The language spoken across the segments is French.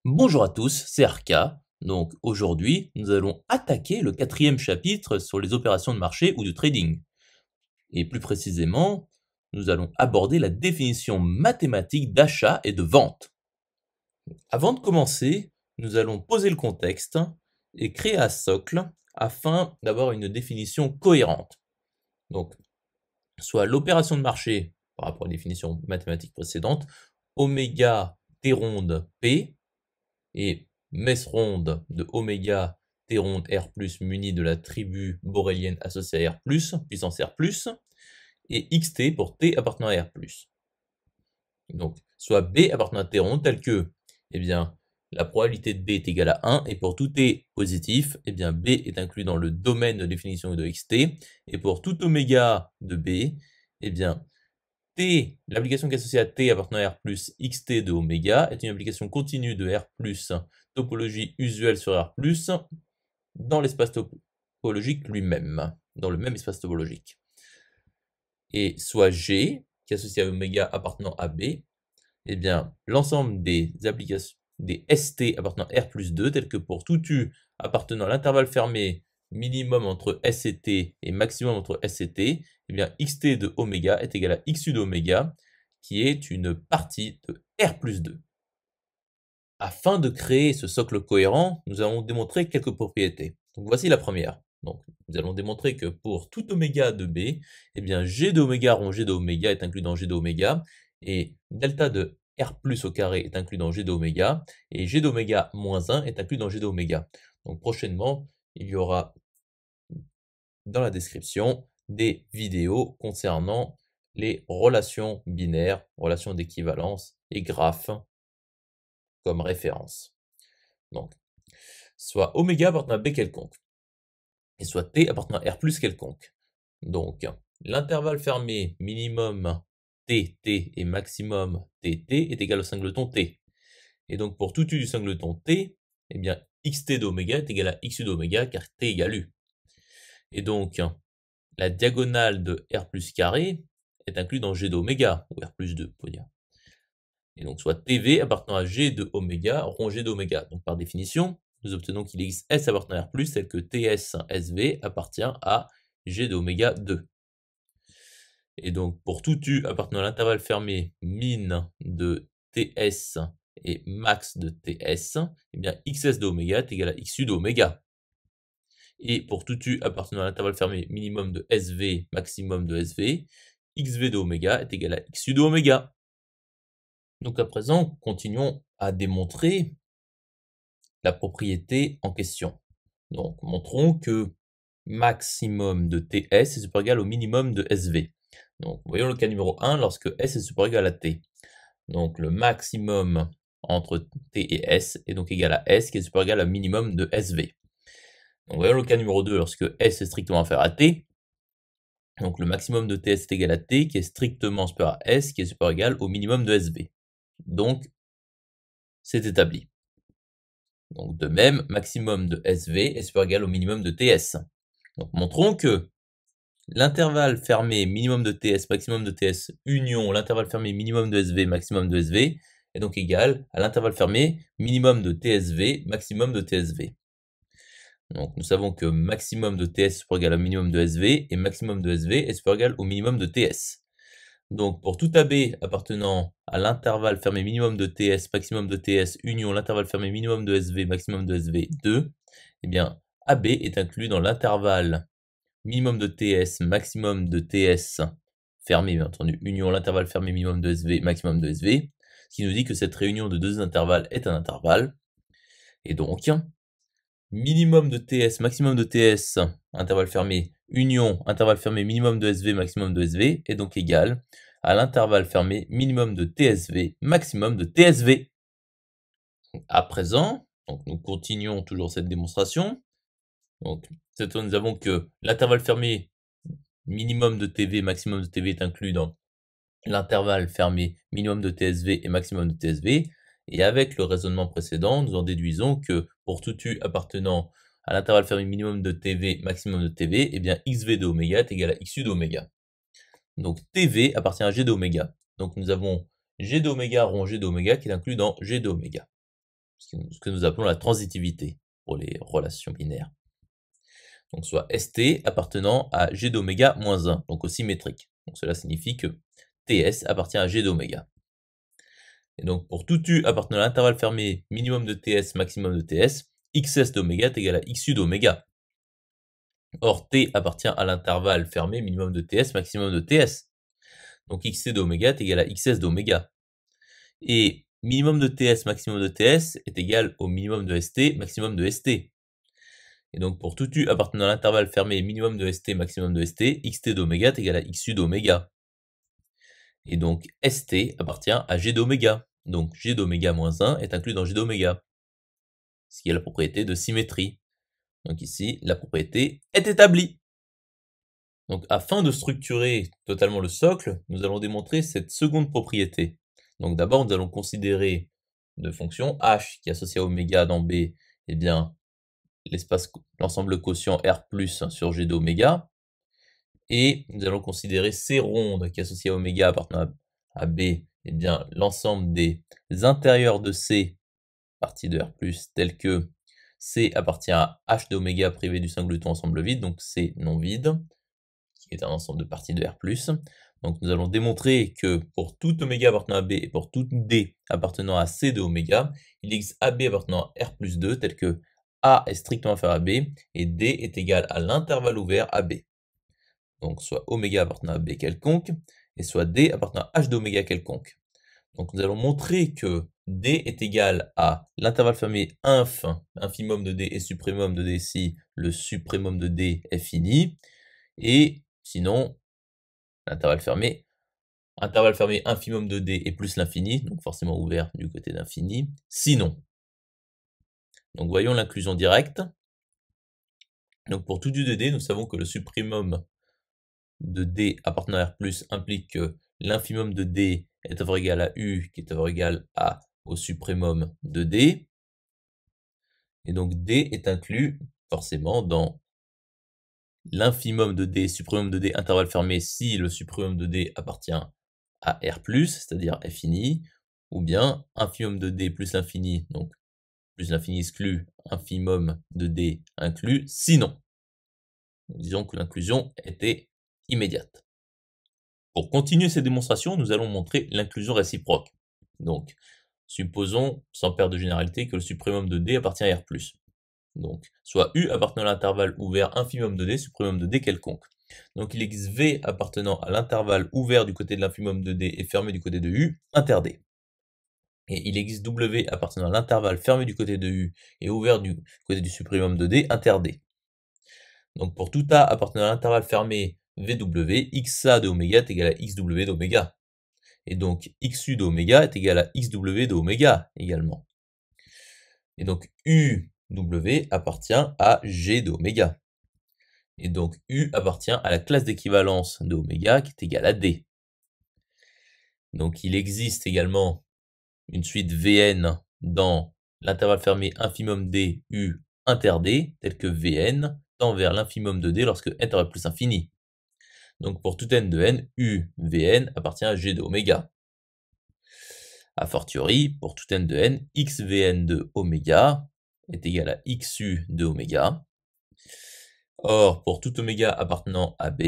Bonjour à tous, c'est Arca. Donc aujourd'hui, nous allons attaquer le quatrième chapitre sur les opérations de marché ou de trading. Et plus précisément, nous allons aborder la définition mathématique d'achat et de vente. Avant de commencer, nous allons poser le contexte et créer un socle afin d'avoir une définition cohérente. Donc, soit l'opération de marché par rapport à la définition mathématique précédente, oméga T ronde P, et messe ronde de oméga T ronde R+, muni de la tribu borélienne associée à R+, puissance R+, et xt pour T appartenant à R+. Donc, soit B appartenant à T ronde tel que, eh bien, la probabilité de B est égale à 1, et pour tout T positif, eh bien, B est inclus dans le domaine de définition de xt, et pour tout oméga de B, eh bien, T, l'application qui est associée à T appartenant à R+, xt de oméga, est une application continue de R+, topologie usuelle sur R+, dans l'espace topologique lui-même, dans le même espace topologique. Et soit G, qui est associé à oméga appartenant à B, eh bien, l'ensemble des applications, des ST appartenant à R+2, tels que pour tout U appartenant à l'intervalle fermé minimum entre S et T et maximum entre S et T, eh bien, xt de oméga est égal à xu d'oméga, qui est une partie de R+2. Afin de créer ce socle cohérent, nous allons démontrer quelques propriétés. Donc voici la première. Donc, nous allons démontrer que pour tout oméga de B, eh bien, G d'oméga rond G d'oméga est inclus dans G d'oméga, et delta de R plus au carré est inclus dans G d'oméga, et G d'oméga moins 1 est inclus dans G d'oméga. Donc prochainement, il y aura dans la description des vidéos concernant les relations binaires, relations d'équivalence et graphes comme référence. Donc, soit oméga appartenant à B quelconque, et soit T appartenant à R plus quelconque. Donc, l'intervalle fermé minimum TT et maximum TT est égal au singleton T. Et donc, pour tout U du singleton T, eh bien, xt d'oméga est égal à xu d'oméga, car T égale U. Et donc, la diagonale de R plus carré est inclue dans G d'oméga, ou R plus 2, pour dire. Et donc, soit TV appartenant à G de oméga, rond G d'oméga. Donc, par définition, nous obtenons qu'il existe S appartenant à R+, tel que TS SV appartient à G de oméga 2. Et donc, pour tout U appartenant à l'intervalle fermé min de TS et max de TS, eh bien, XS de oméga est égal à XU d'oméga. Et pour tout U appartenant à l'intervalle fermé minimum de SV, maximum de SV, XV de oméga est égal à XU de oméga. Donc à présent, continuons à démontrer la propriété en question. Donc montrons que maximum de TS est supérieur égal au minimum de SV. Donc voyons le cas numéro 1 lorsque S est supérieur égal à T. Donc le maximum entre T et S est donc égal à S qui est supérieur égal au minimum de SV. Donc voyons le cas numéro 2 lorsque S est strictement inférieur à T. Donc le maximum de TS est égal à T qui est strictement supérieur à S qui est supérieur égal au minimum de SV. Donc c'est établi. Donc de même, maximum de SV est supérieur égal au minimum de TS. Donc montrons que l'intervalle fermé minimum de TS, maximum de TS, union l'intervalle fermé minimum de SV, maximum de SV, est donc égal à l'intervalle fermé minimum de TSV, maximum de TSV. Donc nous savons que maximum de TS est supérieur égal au minimum de SV, et maximum de SV est supérieur égal au minimum de TS. Donc pour tout AB appartenant à l'intervalle fermé minimum de TS, maximum de TS, union l'intervalle fermé minimum de SV, maximum de SV 2, eh bien AB est inclus dans l'intervalle minimum de TS, maximum de TS fermé, bien entendu, union l'intervalle fermé minimum de SV, maximum de SV, ce qui nous dit que cette réunion de deux intervalles est un intervalle. Et donc, minimum de TS, maximum de TS, intervalle fermé, union, intervalle fermé minimum de SV, maximum de SV, est donc égal à l'intervalle fermé minimum de TSV, maximum de TSV. À présent, donc nous continuons toujours cette démonstration. Donc, cette fois, nous avons que l'intervalle fermé minimum de TV, maximum de TV est inclus dans l'intervalle fermé minimum de TSV et maximum de TSV. Et avec le raisonnement précédent, nous en déduisons que pour tout U appartenant à l'intervalle fermé minimum de TV, maximum de TV, eh bien XV de oméga est égal à XU d'oméga. Donc TV appartient à G d'oméga. Donc nous avons G d'oméga rond G d'oméga qui est inclus dans G d'oméga. ce que nous appelons la transitivité pour les relations binaires. Donc soit ST appartenant à G d'oméga moins 1, donc aussi métrique. Donc cela signifie que TS appartient à G d'oméga. Et donc pour tout U appartenant à l'intervalle fermé minimum de TS, maximum de TS, XS d'oméga est égal à XU d'oméga. Or T appartient à l'intervalle fermé minimum de TS, maximum de TS. Donc XT d'oméga est égal à XS d'oméga. Et minimum de TS, maximum de TS est égal au minimum de ST, maximum de ST. Et donc pour tout U appartenant à l'intervalle fermé minimum de ST, maximum de ST, XT d'oméga est égal à XU d'oméga. Et donc ST appartient à G d'oméga. Donc G d'oméga moins 1 est inclus dans G d'oméga, ce qui est la propriété de symétrie. Donc ici, la propriété est établie. Donc afin de structurer totalement le socle, nous allons démontrer cette seconde propriété. Donc d'abord, nous allons considérer deux fonctions, h qui est associée à oméga dans B, eh bien l'ensemble quotient R plus sur G d'oméga. Et nous allons considérer C ronde qui est associée à oméga appartenant à B, eh bien l'ensemble des intérieurs de C partie de R+, tel que C appartient à H d'oméga privé du singleton ensemble vide, donc C non vide, qui est un ensemble de parties de R+. Donc nous allons démontrer que pour tout oméga appartenant à B et pour tout D appartenant à C de oméga, il existe AB appartenant à R plus 2, tel que A est strictement inférieur à B et D est égal à l'intervalle ouvert AB. Donc soit oméga appartenant à B quelconque, et soit D appartenant à H d'oméga quelconque. Donc nous allons montrer que D est égal à l'intervalle fermé infimum de D et suprémum de D si le suprémum de D est fini, et sinon l'intervalle fermé infimum de D et plus l'infini, donc forcément ouvert du côté d'infini, sinon. Donc voyons l'inclusion directe. Donc pour tout U de D, nous savons que le suprémum de D appartenant à R+, implique que l'infimum de D est à valeur égale à U, qui est à valeur égale à au suprémum de D. Et donc D est inclus forcément dans l'infimum de D, suprémum de D, intervalle fermé, si le suprémum de D appartient à R+, c'est-à-dire f fini, ou bien infimum de D plus l'infini, donc plus l'infini exclu, infimum de D inclus, sinon. Disons que l'inclusion était immédiate. Pour continuer ces démonstrations, nous allons montrer l'inclusion réciproque. Donc, supposons, sans perdre de généralité, que le suprémum de D appartient à R+. Donc, soit U appartenant à l'intervalle ouvert infimum de D, suprémum de D quelconque. Donc, il existe V appartenant à l'intervalle ouvert du côté de l'infimum de D et fermé du côté de U, inter D. Et il existe W appartenant à l'intervalle fermé du côté de U et ouvert du côté du suprémum de D, inter D. Donc, pour tout A appartenant à l'intervalle fermé VW, XA de oméga est égal à XW d'oméga. Et donc, XU d'oméga est égal à XW d'oméga également. Et donc, UW appartient à G d'oméga. Et donc, U appartient à la classe d'équivalence de oméga qui est égale à D. Donc, il existe également une suite Vn dans l'intervalle fermé infimum D, U, inter D, tel que Vn tend vers l'infimum de D lorsque n est plus infini. Donc, pour tout n de n, U, Vn appartient à G de oméga. A fortiori, pour tout n de n, xvn de oméga est égal à xu de oméga. Or, pour tout oméga appartenant à B,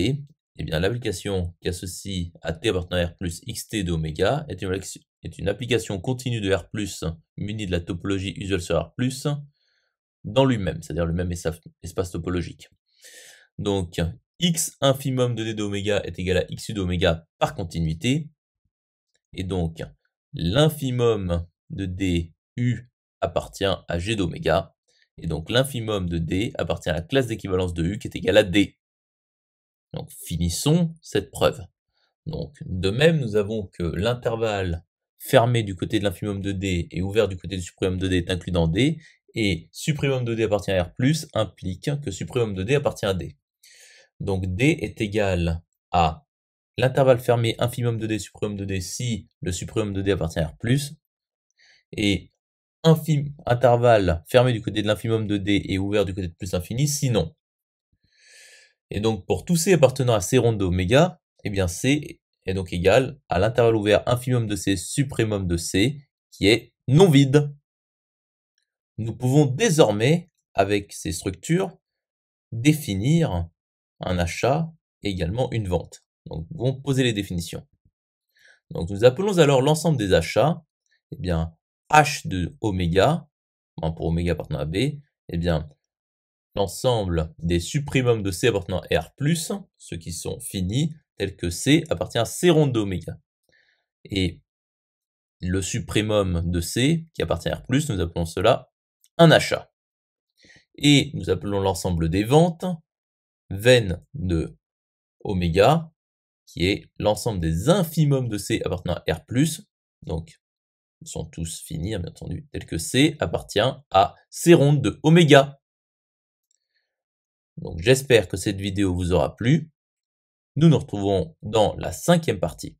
eh bien l'application qui associe à t appartenant à R plus xt d'oméga est une application continue de R plus munie de la topologie usuelle sur R plus dans lui-même, c'est-à-dire le même espace topologique. Donc, x infimum de d d'oméga est égal à xu d'oméga par continuité, et donc l'infimum de D, U, appartient à G d'oméga, et donc l'infimum de D appartient à la classe d'équivalence de U qui est égale à D. Donc finissons cette preuve. Donc de même, nous avons que l'intervalle fermé du côté de l'infimum de D et ouvert du côté du suprémum de D est inclus dans D, et suprémum de D appartient à R+, implique que suprémum de D appartient à D. Donc D est égal à l'intervalle fermé infimum de D, suprémum de D, si le suprémum de D appartient à R+, et intervalle fermé du côté de l'infimum de D et ouvert du côté de plus infini, sinon. Et donc pour tout C appartenant à C ronde d'oméga, eh bien C est donc égal à l'intervalle ouvert infimum de C, suprémum de C, qui est non vide. nous pouvons désormais, avec ces structures, définir un achat et également une vente. Donc, nous pouvons poser les définitions. Donc, nous appelons alors l'ensemble des achats, eh bien, H de oméga, pour oméga appartenant à B, eh bien, l'ensemble des supprimums de C appartenant à R+, ceux qui sont finis, tels que C appartient à C ronde d'oméga. Et le supprimum de C, qui appartient à R+, nous appelons cela un achat. Et nous appelons l'ensemble des ventes Ven de oméga, qui est l'ensemble des infimums de C appartenant à R+, donc ils sont tous finis, bien entendu, tels que C appartient à C ronde de oméga. Donc j'espère que cette vidéo vous aura plu. Nous nous retrouvons dans la 5e partie.